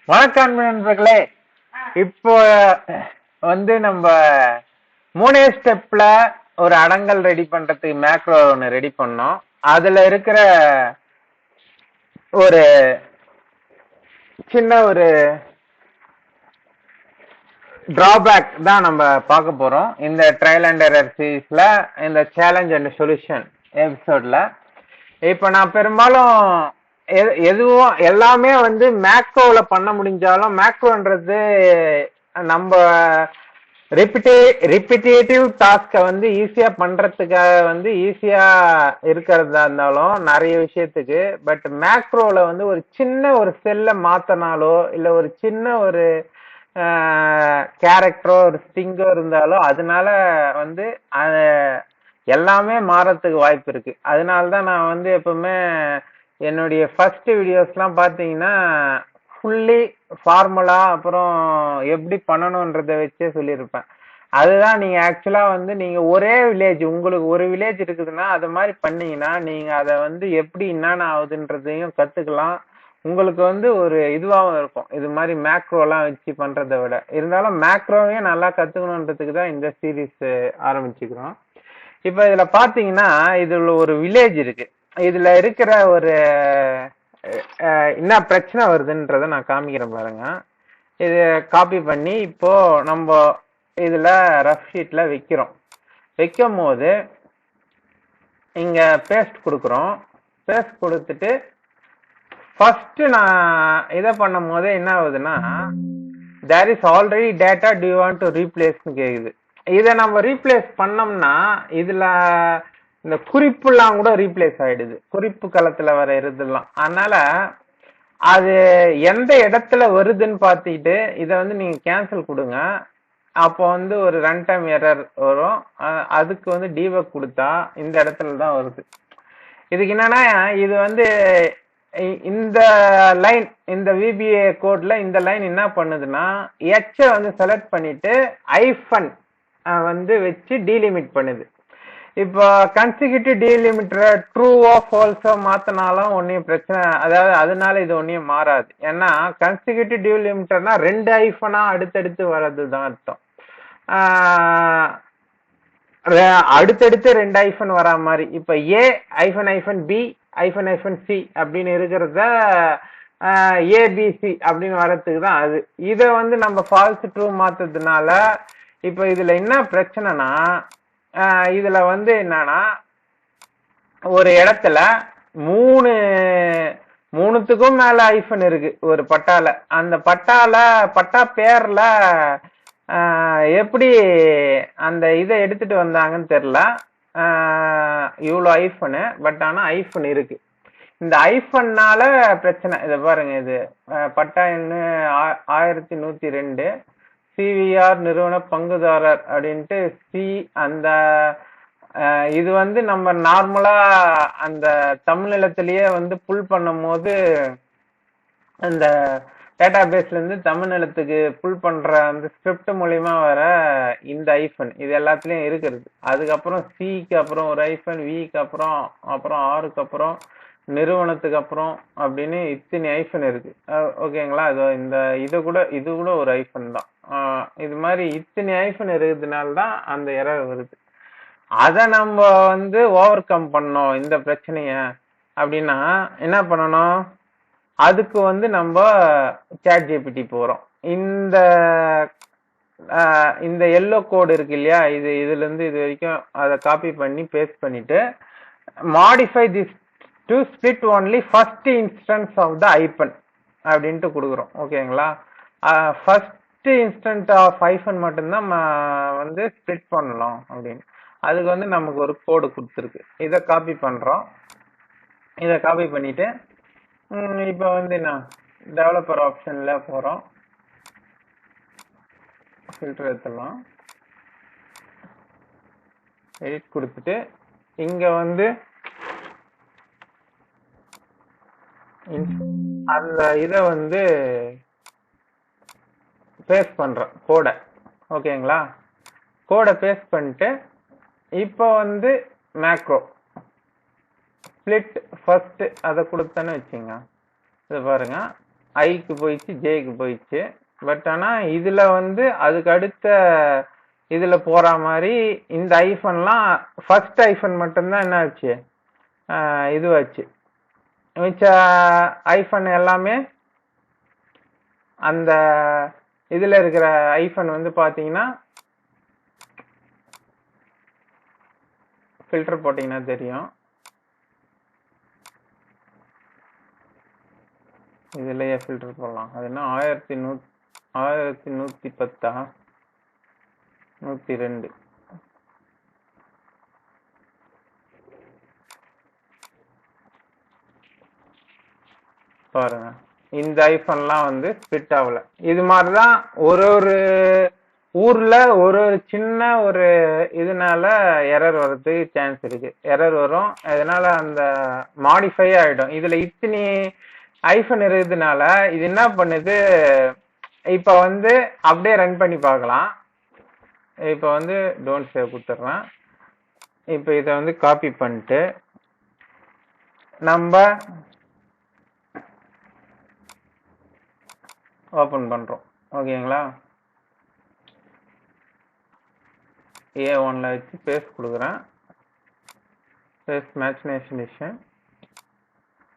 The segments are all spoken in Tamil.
வணக்கம் நண்பர்களே. இப்போ வந்து நம்ம மூணே ஸ்டெப்ல ஒரு அடங்கல் ரெடி பண்றதுக்கு மேக்ரோ ஒன்று ரெடி பண்ணோம். அதுல இருக்கிற ஒரு சின்ன ஒரு டிராபேக் தான் நம்ம பார்க்க போறோம் இந்த ட்ரையல் அண்ட் எரர் சீரீஸ்ல, இந்த சேலஞ்ச் அண்ட் சொல்யூஷன் எபிசோட்ல. இப்ப நான் பெரும்பாலும் எதுவும் எல்லாமே வந்து மேக்ரோல பண்ண முடிஞ்சாலும், மேக்ரோன்றது நம்ம ரிப்பிட்டேட்டிவ் டாஸ்கை வந்து ஈஸியா பண்றதுக்காக வந்து ஈஸியா இருக்கிறதா இருந்தாலும் நிறைய விஷயத்துக்கு, பட் மேக்ரோல வந்து ஒரு சின்ன ஒரு செல்லை மாத்தினாலோ இல்ல ஒரு சின்ன ஒரு கேரக்டரோ ஒரு ஸ்ட்ரிங்கோ இருந்தாலும் அதனால வந்து எல்லாமே மாறத்துக்கு வாய்ப்பு இருக்கு. அதனாலதான் நான் வந்து எப்பவுமே என்னுடைய ஃபர்ஸ்ட் வீடியோஸ்லாம் பார்த்தீங்கன்னா ஃபுல்லி ஃபார்முலா அப்புறம் எப்படி பண்ணணுன்றதை வச்சே சொல்லியிருப்பேன். அதுதான் நீங்க ஆக்சுவலா வந்து நீங்க ஒரே வில்லேஜ், உங்களுக்கு ஒரு வில்லேஜ் இருக்குதுன்னா அது மாதிரி பண்ணீங்கன்னா நீங்க அதை வந்து எப்படி என்னென்ன ஆகுதுன்றதையும் கத்துக்கலாம். உங்களுக்கு வந்து ஒரு இதுவாகவும் இருக்கும், இது மாதிரி மேக்ரோலாம் வச்சு பண்றதை விட. இருந்தாலும் மேக்ரோவையும் நல்லா கத்துக்கணுன்றதுக்கு தான் இந்த சீரீஸ் ஆரம்பிச்சுக்கிறோம். இப்ப இதுல பாத்தீங்கன்னா இதுல ஒரு வில்லேஜ் இருக்கு. இதுல இருக்கிற ஒரு என்ன பிரச்சனை வருதுன்றத நான் காமிக்கிறேன் பாருங்க. இது காப்பி பண்ணி இப்போ நம்ம இதுல ரஃப் ஷீட்ல வைக்கிறோம். வைக்கும் போது இங்க பேஸ்ட் கொடுக்குறோம். பேஸ்ட் கொடுத்துட்டு ஃபர்ஸ்ட் நான் இதை பண்ணும் போதே என்ன ஆகுதுன்னா, there is already data do you want to ரீப்ளேஸ்னு கேக்குது. இதை நம்ம ரீப்ளேஸ் பண்ணோம்னா இதுல இந்த குறிப்புலாம் கூட ரீப்ளேஸ் ஆயிடுது, குறிப்பு களத்துல வர இருதெல்லாம். அதனால அது எந்த இடத்துல வருதுன்னு பார்த்துக்கிட்டு இதை வந்து நீங்க கேன்சல் கொடுங்க. அப்போ வந்து ஒரு ரன் டைம் எரர் வரும். அதுக்கு வந்து டீபக் கொடுத்தா இந்த இடத்துல தான் வருது. இதுக்கு என்னன்னா, இது வந்து இந்த லைன், இந்த விபிஏ கோட்ல இந்த லைன் என்ன பண்ணுதுன்னா, எச்ச வந்து செலக்ட் பண்ணிட்டு ஐஃபன் வந்து வச்சு டீலிமிட் பண்ணுது. இப்போ கன்சிக்யூட்டிவ் டீலிமிட்டரை ட்ரூவோ ஃபால்ஸோ மாத்தினாலும் ஒன்னும் பிரச்சனை, அதாவது அதனால இது ஒன்னும் மாறாது. ஏன்னா கன்சிக்யூட்டிவ் டீலிமிட்டர்னா ரெண்டு ஐஃபனா அடுத்தடுத்து வர்றதுதான் அர்த்தம். அடுத்தடுத்து ரெண்டு ஐஃபன் வரா மாதிரி. இப்ப ஏ ஐஃபன் ஐஃபன் பி ஐஃபன் ஐஃபன் சி அப்படின்னு இருக்கிறத ஏபிசி அப்படின்னு வர்றதுக்கு தான் அது. இதை வந்து நம்ம ஃபால்ஸ் ட்ரூ மாத்துறதுனால இப்ப இதுல என்ன பிரச்சனைனா, இதுல வந்து என்னன்னா ஒரு இடத்துல மூணுத்துக்கும் மேல ஐஃபன் இருக்கு ஒரு பட்டால. அந்த பட்டா பேர்ல எப்படி அந்த இதை எடுத்துட்டு வந்தாங்கன்னு தெரியல. இவ்வளவு ஐஃபனு, பட் ஆனா ஐஃபன் இருக்கு. இந்த ஐஃபன்னால பிரச்சனை. இதை பாருங்க, இது பட்டா எண்ணு 1102 சிவிஆர் நிறுவன பங்குதாரர் அப்படின்ட்டு சி. அந்த இது வந்து நம்ம நார்மலா அந்த தமிழ்நிலத்திலேயே வந்து புல் பண்ணும் போது அந்த டேட்டா பேஸ்ல இருந்து தமிழ்நிலத்துக்கு புல் பண்ற அந்த ஸ்கிரிப்ட் மூலியமா வர இந்த ஐஃபன் இது எல்லாத்துலயும் இருக்கிறது. அதுக்கப்புறம் சிக்கு அப்புறம் ஒரு ஐஃபன், விக்கு அப்புறம் ஆருக்கு அப்புறம் நிறுவனத்துக்கு அப்புறம் அப்படின்னு இத்தனை ஐஃபன் இருக்கு. ஓகேங்களா? இது கூட ஒரு ஐஃபன் தான். இது மாதிரி இத்தனை ஐஃபன் இருக்கிறதுனால்தான் அந்த எரர் வருது. அதை நம்ம வந்து ஓவர் கம் பண்ணோம் இந்த பிரச்சனைய அப்படின்னா என்ன பண்ணணும்? அதுக்கு வந்து நம்ம சாட் ஜிபிடி போறோம். இந்த எல்லோ கோடு இருக்கு இல்லையா, இதுல இருந்து இது வரைக்கும் அதை காப்பி பண்ணி பேஸ்ட் பண்ணிட்டு modify this to split only first instance of the hyphen அப்படின்ட்டு கொடுக்குறோம். ஓகேங்களா? ஃபர்ஸ்ட் இன்ஸ்டன்ட் ஆஃப் ஐஃபன் மட்டும்தான் வந்து ஸ்பிளிட் பண்ணலாம் அப்படின்னு. அதுக்கு வந்து நமக்கு ஒரு கோடு கொடுத்துருக்கு. இதை காப்பி பண்றோம். இதை காப்பி பண்ணிட்டு இப்ப வந்து நான் டெவலப்பர் ஆப்ஷன்ல போறோம். ஃபில்டர் எடுத்துடலாம். எடிட் கொடுத்துட்டு இங்க வந்து அந்த இதை வந்து பேஸ்ட் பண்றோம் கோடை. ஓகேங்களா? கோடை பேஸ்ட் பண்ணிட்டு இப்போ வந்து மேக்ரோ ஸ்பிளிட் ஃபர்ஸ்ட் அதை கொடுத்தேன்னு வச்சுங்க. இது பாருங்க, ஐக்கு போயிடுச்சு, ஜேக்கு போயிடுச்சு. பட் ஆனா இதுல வந்து அதுக்கு அடுத்த இதுல போற மாதிரி இந்த ஐஃபோன்லாம் ஃபர்ஸ்ட் ஐஃபோன் மட்டும்தான் என்ன ஆச்சு, இதுவாச்சு. மிச்ச ஐஃபோன் எல்லாமே அந்த இதுல இருக்கிற ஐஃபோன் வந்து பாத்தீங்கன்னா ஃபில்டர் போட்டீங்கன்னா தெரியும். இதுலயே ஃபில்டர் போடலாம். அது என்ன 1110 102 பாருங்க. இந்த ஐபோன்லாம் வந்து ஸ்பிட் ஆகல. இது மாதிரிதான் ஒரு ஒரு ஊர்ல ஒரு ஒரு சின்ன ஒரு இதனால எரர் வர்றதுக்கு சான்ஸ் இருக்கு. எரர் வரும், அதனால அந்த மாடிஃபை ஆயிடும். இதுல இத்தனை ஐபோன் இருக்கிறதுனால இது என்ன பண்ணுது, இப்ப வந்து அப்படியே ரன் பண்ணி பார்க்கலாம். இப்ப வந்து டோன்ட் சேவ் கொடுத்துட்றேன். இப்ப இதை வந்து காப்பி பண்ணிட்டு நம்ம ஓபன் பண்றோம். ஓகேங்களா? A1ல வச்சு பேஸ்ட் கொடுக்குறேன். பேஸ்ட் மேட்ச்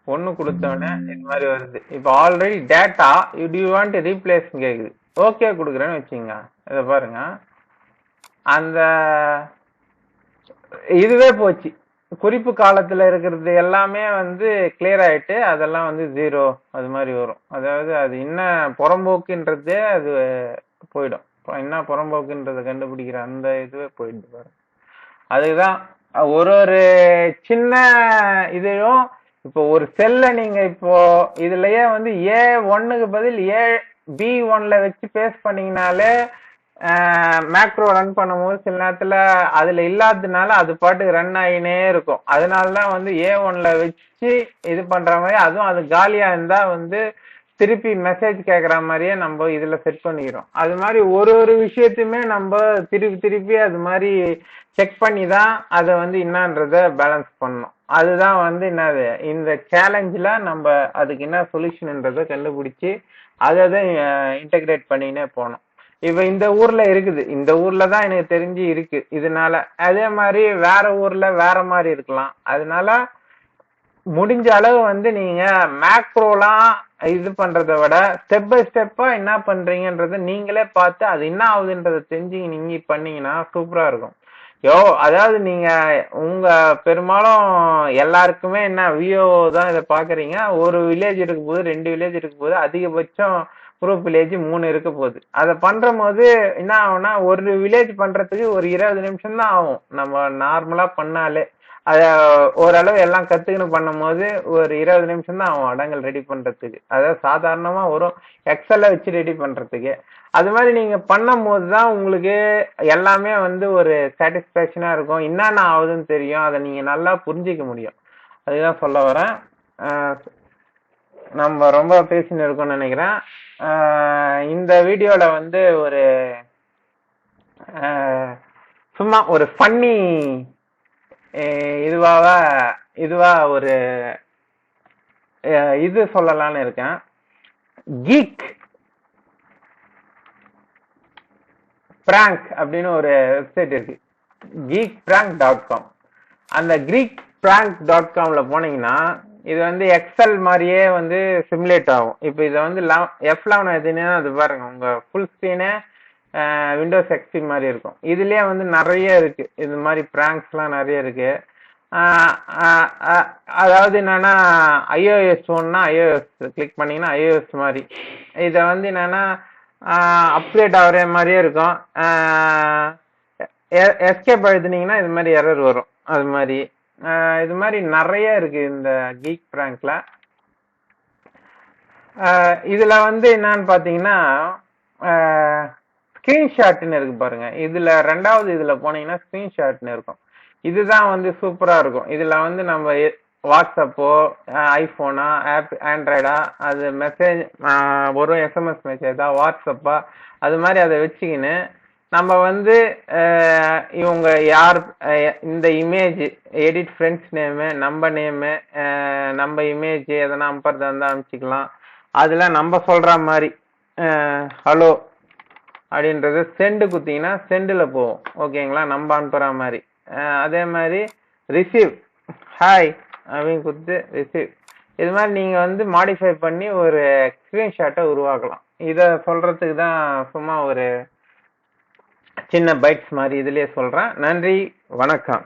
ஒன்னு கொடுத்தோடனே இது மாதிரி வருது. இப்போ already data you want replace கேக்குது. ஓகே கொடுக்குறேன்னு வச்சுங்க. இதை பாருங்க, அந்த இதுவே போச்சு. குறிப்பு காலத்துல இருக்கிறது எல்லாமே வந்து கிளியர் ஆயிட்டு அதெல்லாம் வந்து 0 அது மாதிரி வரும். அதாவது அது என்ன புறம்போக்குன்றதே அது போயிடும். என்ன புறம்போக்குன்றதை கண்டுபிடிக்கிற அந்த இதுவே போயிடுது பாருங்க. அதுதான் ஒரு ஒரு சின்ன இதையும் இப்போ ஒரு செல்ல நீங்க இப்போ இதுலயே வந்து A1க்கு பதில் B1ல வச்சு பேஸ்ட் பண்ணீங்கனாலே மேக்ரோ ரன் பண்ணும்போது சில நேரத்துல அதுல இல்லாததுனால அது பாட்டுக்கு ரன் ஆகினே இருக்கும். அதனாலதான் வந்து A1ல வச்சு இது பண்ற மாதிரி, அதுவும் அது காலியா இருந்தா வந்து திருப்பி மெசேஜ் கேட்கற மாதிரியே நம்ம இதுல செட் பண்ணிக்கிறோம். அது மாதிரி ஒரு ஒரு விஷயத்தையுமே நம்ம திருப்பி அது மாதிரி செக் பண்ணி தான் அதை வந்து என்னன்றத பேலன்ஸ் பண்ணணும். அதுதான் வந்து என்னது இந்த சேலஞ்சில் நம்ம அதுக்கு என்ன சொல்யூஷன்ன்றதை கண்டுபிடிச்சி அதை இன்டகிரேட் பண்ணினே போனோம். இப்ப இந்த ஊர்ல இருக்குது, இந்த ஊர்ல தான் எனக்கு தெரிஞ்சு இருக்கு. இதனால அதே மாதிரி வேற ஊர்ல வேற மாதிரி இருக்கலாம். அதனால முடிஞ்ச அளவு வந்து நீங்க மேக்ரோலாம் இது பண்றதை விட ஸ்டெப் பை ஸ்டெப்பா என்ன பண்றீங்கன்றத நீங்களே பார்த்து அது என்ன ஆகுதுன்றத தெரிஞ்சு நீங்க பண்ணீங்கன்னா சூப்பரா இருக்கும். அதாவது நீங்க உங்க பெரும்பாலும் எல்லாருக்குமே என்ன விஓ தான் இதை பாக்குறீங்க. ஒரு வில்லேஜ் இருக்கும் போது 2 வில்லேஜ் இருக்கும் போது அதிகபட்சம் குரூப் வில்லேஜ் 3 இருக்க போகுது. அதை பண்ற போது என்ன ஆகும்னா ஒரு வில்லேஜ் பண்றதுக்கு ஒரு 20 நிமிஷம் தான் ஆகும். நம்ம நார்மலா பண்ணாலே அத ஓரளவு எல்லாம் கத்துக்கணும் பண்ணும் போது ஒரு 20 நிமிஷம் தான் ஆகும் அடங்கல் ரெடி பண்றதுக்கு. அதாவது சாதாரணமா வரும் எக்ஸல்ல வச்சு ரெடி பண்றதுக்கு. அது மாதிரி நீங்க பண்ணும் போதுதான் உங்களுக்கு எல்லாமே வந்து ஒரு சாட்டிஸ்பேக்ஷனா இருக்கும். என்னென்ன ஆகுதுன்னு தெரியும், அதை நீங்க நல்லா புரிஞ்சிக்க முடியும். அதுதான் சொல்ல வரேன். நம்ம ரொம்ப பேசின்னு இருக்கோம்னு நினைக்கிறேன். இந்த வீடியோல வந்து ஒரு சும்மா ஒரு ஃபன்னி இதுவா ஒரு இது சொல்லலாம்னு இருக்கேன். கீக் பிராங்க் அப்படின்னு ஒரு வெப்சைட் இருக்கு, geekprank.com. அந்த geekprank.comல போனீங்கன்னா இது வந்து எக்ஸல் மாதிரியே வந்து சிமுலேட் ஆகும். இப்போ இதை வந்து F11 எதுன்னா அது பாருங்க, உங்க ஃபுல் ஸ்கிரீனே விண்டோஸ் எக்ஸ்பி மாதிரி இருக்கும். இதுலயே வந்து நிறைய இருக்கு, இது மாதிரி பிராங்க்ஸ் எல்லாம் நிறைய இருக்கு. அதாவது என்னன்னா iOS ஒன்னா iOS கிளிக் பண்ணீங்கன்னா iOS மாதிரி இதை வந்து என்னன்னா அப்டேட் ஆகிற மாதிரியே இருக்கும். எஸ்கேப் எழுதுனீங்கன்னா இது மாதிரி எரர் வரும். அது மாதிரி இது மாதிரி நிறைய இருக்கு இந்த கீக் பிராங்க்ல. இதுல வந்து என்னன்னு பாத்தீங்கன்னா ஸ்கிரீன்ஷாட்னு இருக்கு பாருங்க. இதுல ரெண்டாவது இதுல போனீங்கன்னா ஸ்கிரீன்ஷாட்னு இருக்கும். இதுதான் வந்து சூப்பரா இருக்கும். இதுல வந்து நம்ம வாட்ஸ்அப்போ ஐபோனா ஆண்ட்ராய்டா அது மெசேஜ் ஒரு எஸ்எம்எஸ் மெசேஜா வாட்ஸ்அப்பா அது மாதிரி அதை வச்சுக்கின்னு நம்ம வந்து இவங்க யார் இந்த இமேஜ் எடிட் ஃப்ரெண்ட்ஸ் நேமு நம்ம நேமு நம்ம இமேஜ் எதனா அனுப்புறதா இருந்தால் அனுப்பிச்சிக்கலாம். அதுல நம்ம சொல்ற மாதிரி ஹலோ அப்படின்றது சென்ட் குத்திங்கன்னா சென்டில் போகும். ஓகேங்களா, நம்ம அனுப்புற மாதிரி. அதே மாதிரி ரிசீவ் ஹாய் அப்படின்னு கொடுத்து ரிசீவ். இது மாதிரி நீங்க வந்து மாடிஃபை பண்ணி ஒரு ஸ்கிரீன்ஷாட்டை உருவாக்கலாம். இத சொல்றதுக்கு தான் சும்மா ஒரு சின்ன பைட்ஸ் மாதிரி இதுலயே சொல்றேன். நன்றி, வணக்கம்.